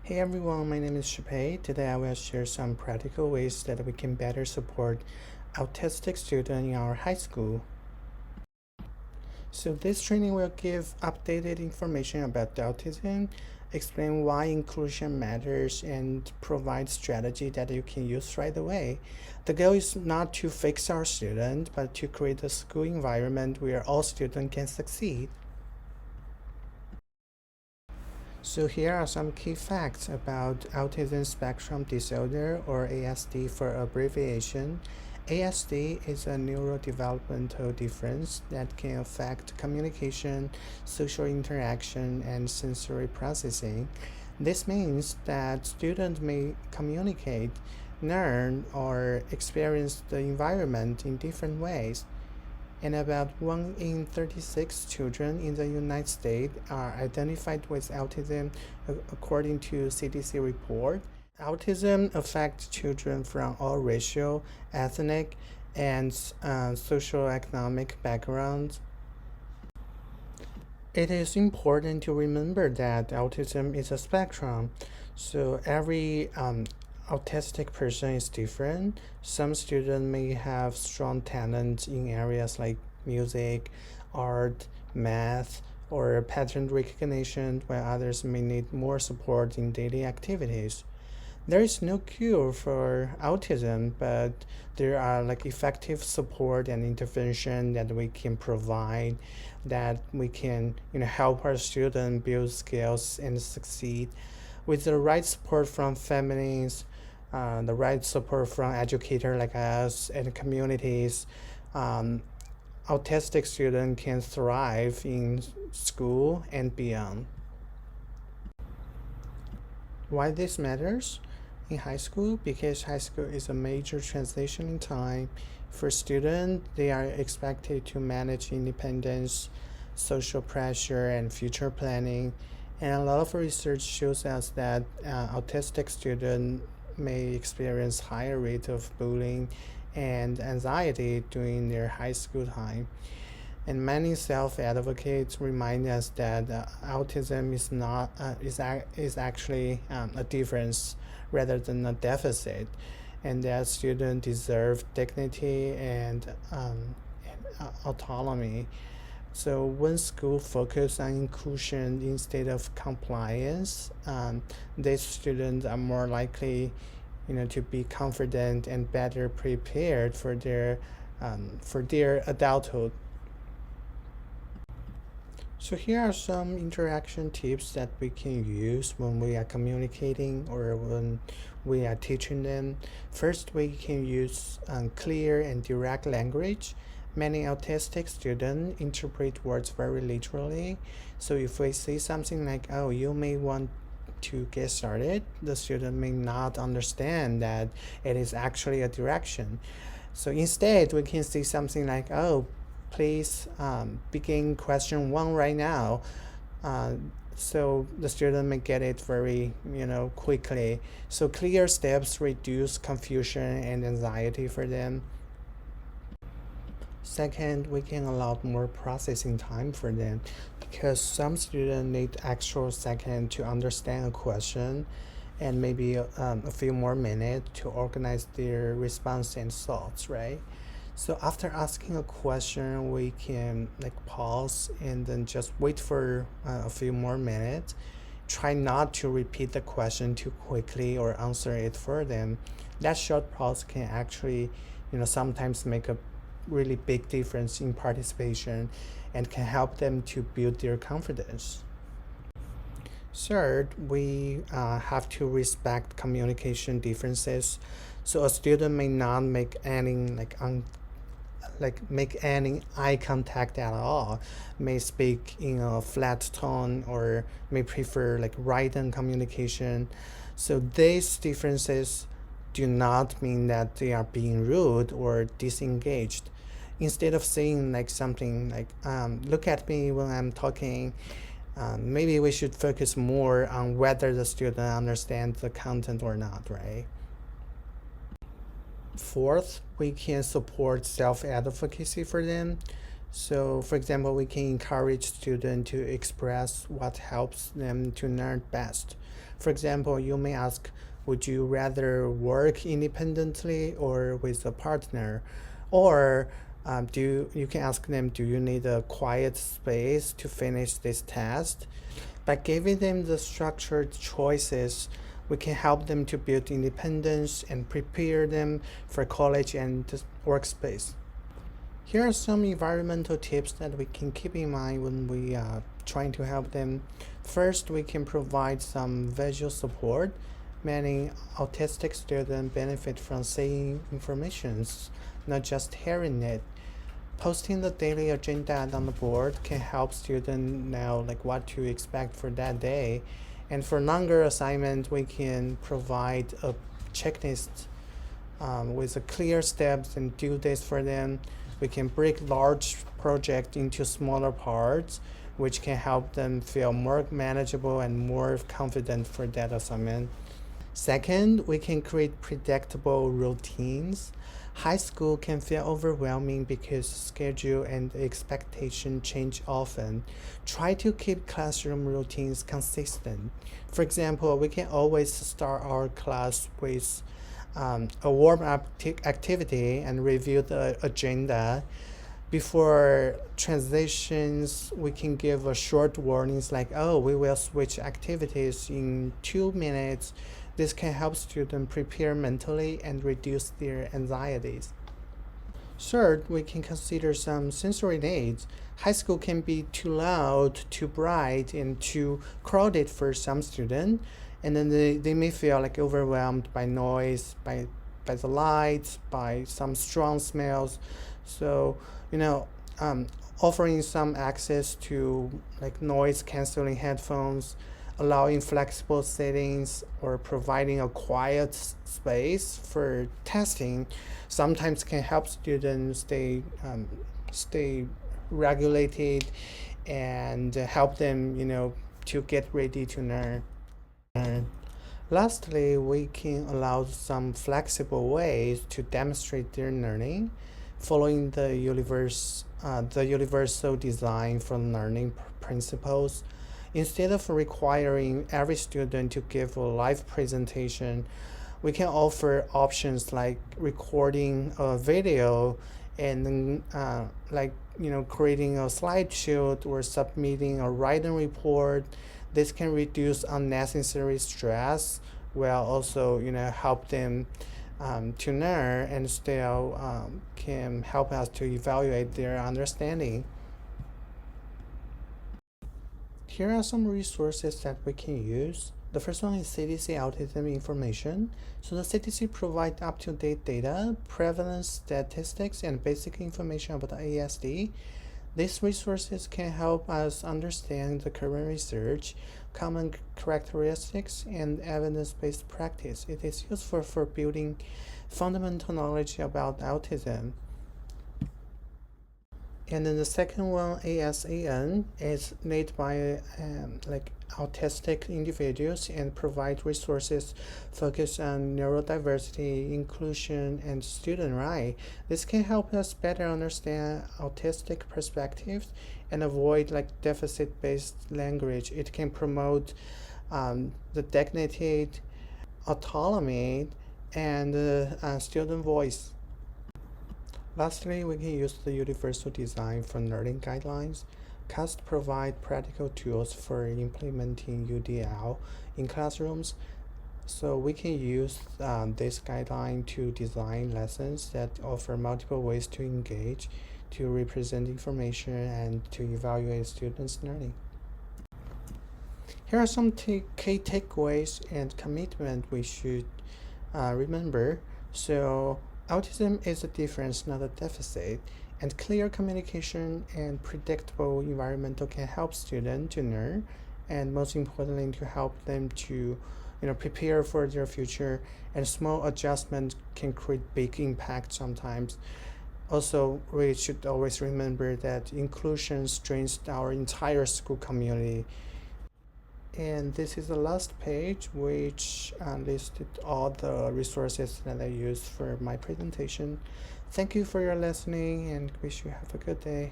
Hey everyone, my name is Shipei. Today I will share some practical ways that we can better support autistic students in our high school. So this training will give updated information about the autism, explain why inclusion matters, and provide strategy that you can use right away. The goal is not to fix our student, but to create a school environment where all students can succeed. So here are some key facts about autism spectrum disorder, or ASD for abbreviation. ASD is a neurodevelopmental difference that can affect communication, social interaction, and sensory processing. This means that students may communicate, learn, or experience the environment in different ways, and about 1 in 36 children in the United States are identified with autism, according to CDC report. Autism affects children from all racial, ethnic, and socioeconomic backgrounds. It is important to remember that autism is a spectrum, so every autistic person is different. Some students may have strong talent in areas like music, art, math, or pattern recognition, while others may need more support in daily activities. There is no cure for autism, but there are like effective support and intervention that we can provide, that we can help our students build skills and succeed with the right support from families, the right support from educators like us and communities. um, Autistic students can thrive in school and beyond. Why this matters in high school? Because high school is a major transitioning time for students. They are expected to manage independence, social pressure, and future planning. And a lot of research shows us that autistic students may experience higher rate of bullying and anxiety during their high school time. And many self-advocates remind us that autism is not is actually a difference rather than a deficit, and that students deserve dignity and autonomy. So when school focus on inclusion instead of compliance, these students are more likely, to be confident and better prepared for their adulthood. So here are some interaction tips that we can use when we are communicating or when we are teaching them. First, we can use clear and direct language. Many autistic students interpret words very literally. So if we say something like, "Oh, you may want to get started," the student may not understand that it is actually a direction. So instead, we can say something like, "Oh, please begin question one right now." Uh, so the student may get it very, quickly. So clear steps reduce confusion and anxiety for them. Second, we can allow more processing time for them, because some students need extra second to understand a question, and maybe a few more minutes to organize their response and thoughts, right? So after asking a question, we can like pause and then just wait for a few more minutes. Try not to repeat the question too quickly or answer it for them. That short pause can actually, sometimes make a really big difference in participation and can help them to build their confidence. Third, we have to respect communication differences. So a student may not make any make any eye contact at all, may speak in a flat tone, or may prefer like written communication. So these differences do not mean that they are being rude or disengaged. Instead of saying like something like, "Look at me when I'm talking," maybe we should focus more on whether the student understands the content or not, right? Fourth, we can support self-advocacy for them. So, for example, we can encourage students to express what helps them to learn best. For example, you may ask, would you rather work independently or with a partner? Or you can ask them, do you need a quiet space to finish this task? By giving them the structured choices, we can help them to build independence and prepare them for college and workspace. Here are some environmental tips that we can keep in mind when we are trying to help them. First, we can provide some visual support. Many autistic students benefit from seeing information, not just hearing it. Posting the daily agenda on the board can help students know what to expect for that day. And for longer assignment, we can provide a checklist with a clear steps and due dates for them. We can break large projects into smaller parts, which can help them feel more manageable and more confident for that assignment. Second, we can create predictable routines. High school can feel overwhelming because schedule and expectation change often. Try to keep classroom routines consistent. For example, we can always start our class with a warm-up activity and review the agenda. Before transitions, we can give a short warnings like, oh, we will switch activities in 2 minutes. This can help students prepare mentally and reduce their anxieties. Third, we can consider some sensory needs. High school can be too loud, too bright, and too crowded for some students, and then they may feel overwhelmed by noise, by the lights, by some strong smells. So, offering some access to noise canceling headphones, allowing flexible settings, or providing a quiet space for testing sometimes can help students stay regulated and help them to get ready to learn. Lastly, we can allow some flexible ways to demonstrate their learning, following the universal design for learning principles. Instead of requiring every student to give a live presentation, we can offer options like recording a video and then creating a slideshow or submitting a written report. This can reduce unnecessary stress while also help them to learn, and still can help us to evaluate their understanding. Here are some resources that we can use. The first one is CDC autism information. So the CDC provides up-to-date data, prevalence statistics, and basic information about ASD. These resources can help us understand the current research, common characteristics, and evidence-based practice. It is useful for building fundamental knowledge about autism. And then the second one, ASAN, is made by autistic individuals and provide resources focused on neurodiversity, inclusion, and student right. This can help us better understand autistic perspectives and avoid deficit-based language. It can promote the dignity, autonomy, and student voice. Lastly, we can use the universal design for learning guidelines. CAST provide practical tools for implementing UDL in classrooms. So we can use this guideline to design lessons that offer multiple ways to engage, to represent information, and to evaluate students' learning. Here are some key takeaways and commitment we should remember. So autism is a difference, not a deficit, and clear communication and predictable environment can help students to learn, and most importantly, to help them to prepare for their future. And small adjustments can create big impact sometimes. Also, we should always remember that inclusion strengthens our entire school community. And this is the last page, which listed all the resources that I used for my presentation. Thank you for your listening and wish you have a good day.